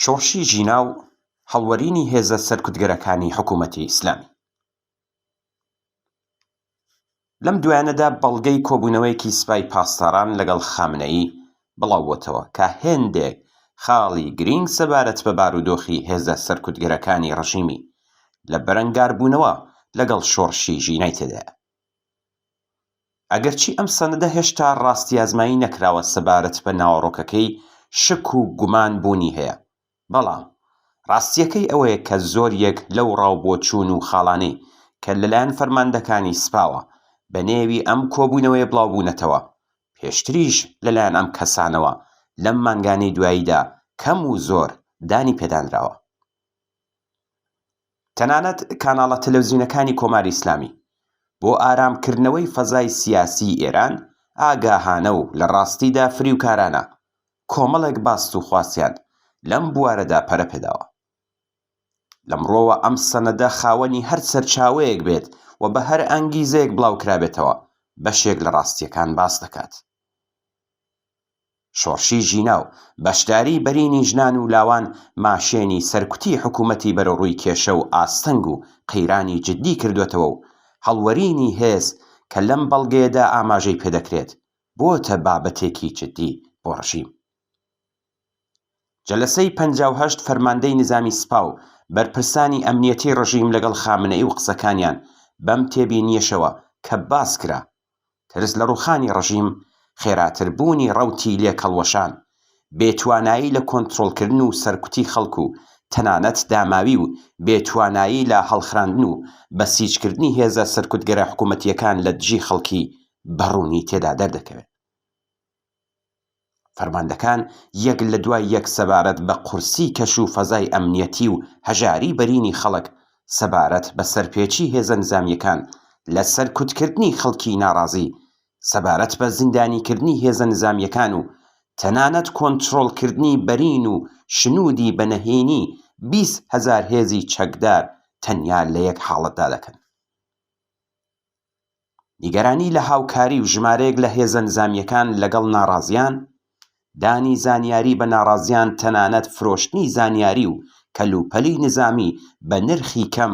شۆڕشی ژیناو هەڵوەرینی هێزە سەرکوتگەرەکانی حکوومەتی ئیسلامی. لەم دوایانەدا بەڵگەی کۆبوونەوەیەکی سوپای پاسداران لەگەڵ خامنەئی بڵاوبووەتەوە کە هێندێک خاڵی گرنگ سەبارەت بە بارودۆخی هێزە سەرکوتگەرەکانی ڕەژیمی لە بەرەنگاربوونەوە لەگەڵ شۆڕشی ژینای تێدایە. ئەگەرچی ئەم سەنەدە هێشتا ڕاستیازمایی نەکراوە سەبارەت بە ناوەڕۆکەکەی شک و گومان بوونی هەیە، بەڵام ڕاستیەکەی ئەوەیە کە زۆریەک لەو ڕاوبۆچوون و خاڵانەی کە لەلایەن فەرماندەکانی سوپاوە بە نێوی ئەم کۆبوونەوەیە بڵاوبوونەتەوە، پێشتریش لەلایەن ئەم کەسانەوە لەم مانگانەی دواییدا کەم و زۆر دانی پێدانراوە. تەنانەت کاناڵە تەلەڤیزیۆنەکانی کۆماری ئیسلامی بۆ ئارامکردنەوەی فەزای سیاسی ئێران ئاگاهانە و لە ڕاستیدا فریوکارانە کۆمەڵێک باست و خواستیان لەم بوارەدا پەرە پێداوە. لەمڕۆوە ئەم سەنەدە خاوەنی هەر سەرچاوەیەک بێت و بە هەر ئەنگیزەیەک بڵاوکرابێتەوە بەشێک لە ڕاستیەکان باس دەکات. شۆڕشی ژیناو بەشداری بەرینی ژنان و لاوان ماشێنی سەرکوتی حکوومەتی بەرەڕووی کێشە و ئاستەنگ و قەیرانی جددی کردوێتەوە و هەڵوەرینی هێز کە لەم بەڵگەیەدا ئاماژەی پێدەکرێت بۆتە بابەتێکی جددی بۆ ڕەژیم. جەلسەی 58 فەرماندەی نظامی سوپا و بەرپرسانی ئەمنیەتی ڕەژیم لەگەڵ خامنەئی و قسەکانیان بەم تێبینیەشەوە کە باس کرا ترس لە ڕووخانی ڕەژیم، خێراتربوونی ڕەوتی لێکەڵوەشان، بێتوانایی لە کۆنتڕۆڵکردن و سەرکوتی خەڵک و تەنانەت داماوی و بێتوانایی لە هەڵخراندن و بەسیجکردنی هێزە سەرکوتگەرە حکوومەتیەکان لە دژی خەڵکی بەڕوونی تێدا دەردەکەوێت. فەرماندەکان یەک لە دوای یەک سەبارەت بە قورسی کەش و فەزای ئەمنیەتی و هەژاری بەرینی خەڵک، سەبارەت بە سەرپێچی هێزە نزامیەکان لە سەرکوتکردنی خەڵکی ناڕازی، سەبارەت بە زیندانیکردنی هێزە نزامیەکان و تەنانەت کۆنتڕۆڵکردنی بەرین و شنودی بەنهێنی 20,000 هێزی چەکدار تەنیا لە یەک حاڵەتدا دەکەن. نیگەرانی لە هاوکاری و ژمارەیەک لە هێزە نزامیەکان لەگەڵ ناڕازیان، دانی زانیاری بە ناڕازیان، تەنانەت فرۆشتنی زانیاری و کەلوپەلی نزامی بە نرخی کەم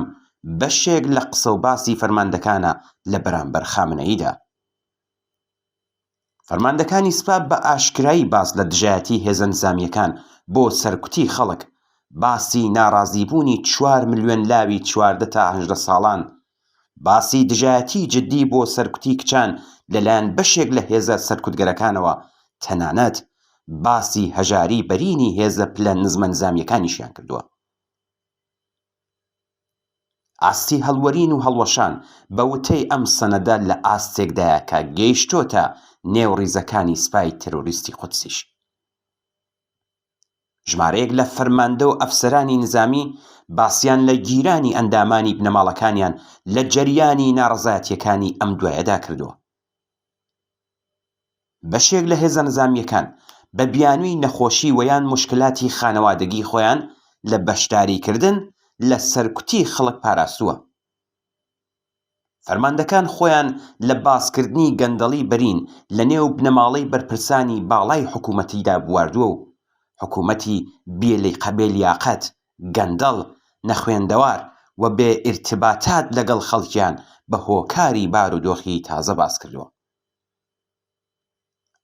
بەشێک لە قسە و باسی فەرماندەکانە لە بەرامبەر خامنەییدا. فەرماندەکانی سوپا بە ئاشکرایی باس لە دژایەتی هێزە نزامیەکان بۆ سەرکوتی خەڵک، باسی ناڕازیبوونی 4 ملیۆن لاوی 14 تا 18 ساڵان، باسی دژایەتی جددی بۆ سەرکوتی کچان لەلایەن بەشێک لە هێزە سەرکوتگەرەکانەوە، تەنانەت باسی هەژاری بەرینی هێزە پلە نزمە نزامیەکانیشیان کردووە. ئاستی هەڵوەرین و هەڵوەشان بە وتەی ئەم سەنەدە لە ئاستێکدایە کە گەیشتۆتە نێو ڕیزەکانی سوپای تێرۆریستی قودسیش. ژمارەیەک لە فەرماندە و ئەفسەرانی نزامی باسییان لە گیرانی ئەندامانی بنەماڵەکانیان لە جەریانی ناڕەزایەتیەکانی ئەم دوایەدا کردووە. بەشێک لە هێزە نزامیەکان بە بیانووی نەخۆشی و یان مشکلاتی خانەوادەگی خۆیان لە بەشداریکردن لە سەرکوتی خەڵک پاراستووە. فەرماندەکان خۆیان لە باسکردنی گەندەڵی بەرین لە نێو بنەماڵەی بەرپرسانی باڵای حکوومەتیدا بواردووە و حکوومەتی بێلیاقەت، گەندەڵ، نەخوێندەوار و بێ ئیرتباتات لەگەڵ خەڵکیان بە هۆکاری بارودۆخی تازە باس کردووە.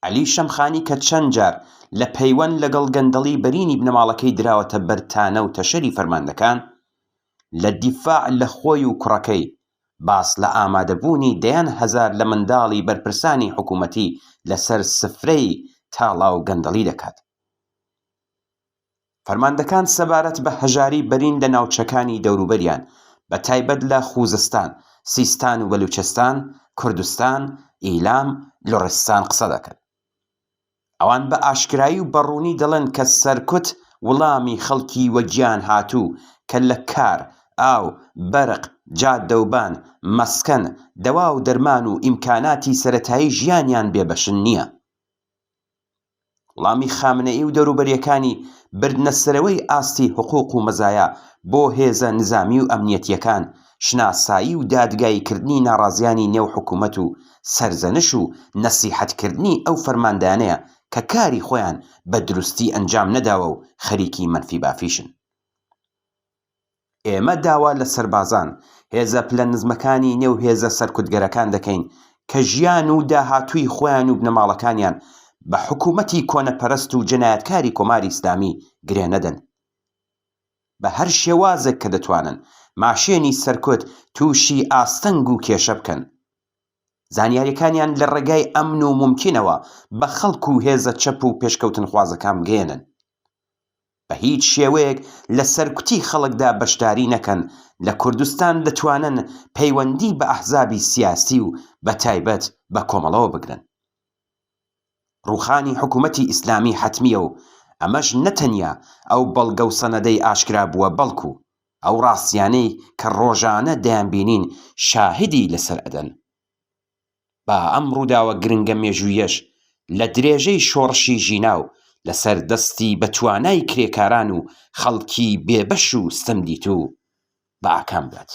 عەلی شەمخانی کە چەند جار لە پەیوەند لەگەڵ گەندەڵی بەرینی بنەماڵەکەی دراوەتە بەرتانە و تەشەری فەرماندەکان، لە دیفاع لە خۆی و کوڕەکەی باس لە ئامادەبوونی دەیان هەزار لە منداڵی بەرپرسانی حکوومەتی لەسەر سفرەی تاڵاو گەندەڵی دەکات. فەرماندەکان سەبارەت بە هەژاری بەرین لە ناوچەکانی دەوروبەریان بە تایبەت لە خوزستان، سیستان و بەلوچستان، کوردستان، ئیلام، لۆڕستان قسە دەکەن. ئەوان بە ئاشکرایی و بەڕوونی دەڵێن کە سەرکوت وەڵامی خەڵکی وەگیان هاتوو کە لە کار، ئاو، بەرق، جادەوبان، مەسکەن، دەوا و دەرمان و ئیمکاناتی سەرەتایی ژیانیان بێبەشن نییە. وەڵامی خامنەئی و دەوروبەریەکانی بردنە سەرەوەی ئاستی حقوق و مەزایە بۆ هێزە نزامی و ئەمنیەتیەکان، شناسایی و دادگاییکردنی ناڕازیانی نێو حکوومەت و سەرزەنش و نەسیحەتکردنی ئەو فەرماندانەیە کە کاری خۆیان بە دروستی ئەنجام نەداوە و خەریکی مەنفی بافیشن. ئێمە داوا لە سەربازان، هێزە پلە نزمەکانی نێو هێزە سەرکوتگەرەکان دەکەین کە ژیان و داهاتووی خۆیان و بنەماڵەکانیان بە حکوومەتی کۆنەپەرست و جەنایەتکاری کۆماری ئیسلامی گرێ نەدەن. بە هەر شێوازێک کە دەتوانن ماشێنی سەرکوت تووشی ئاستەنگ و کێشە بکەن. زانیاریەکانیان لە ڕێگای ئەمن و ممکنەوە بە خەڵک و هێزە چەپ و پێشکەوتن خوازەکان بگەێنن. بە هیچ شێوەیەک لە سەرکوتی خەڵکدا بەشداری نەکەن. لە کوردستان دەتوانن پەیوەندی بە ئەحزابی سیاسی و بە تایبەت بە کۆمەڵەوە بگرن. ڕووخانی حکوومەتی ئیسلامی حتمیە و ئەمەش نەتەنیا ئەو بەڵگە و سەنەدەی ئاشکرا بووە بەڵکو ئەو ڕاستیانەی کە ڕۆژانە دەیانبینین شاهدی لەسەر ئەدەن. با ئەم ڕووداوە گرنگە مێژوویەش لە درێژەی شۆڕشی ژیناو لەسەر دەستی بە توانای کرێکاران و خەڵکی بێبەش و ستەمدیت و بە ئاکام بێت.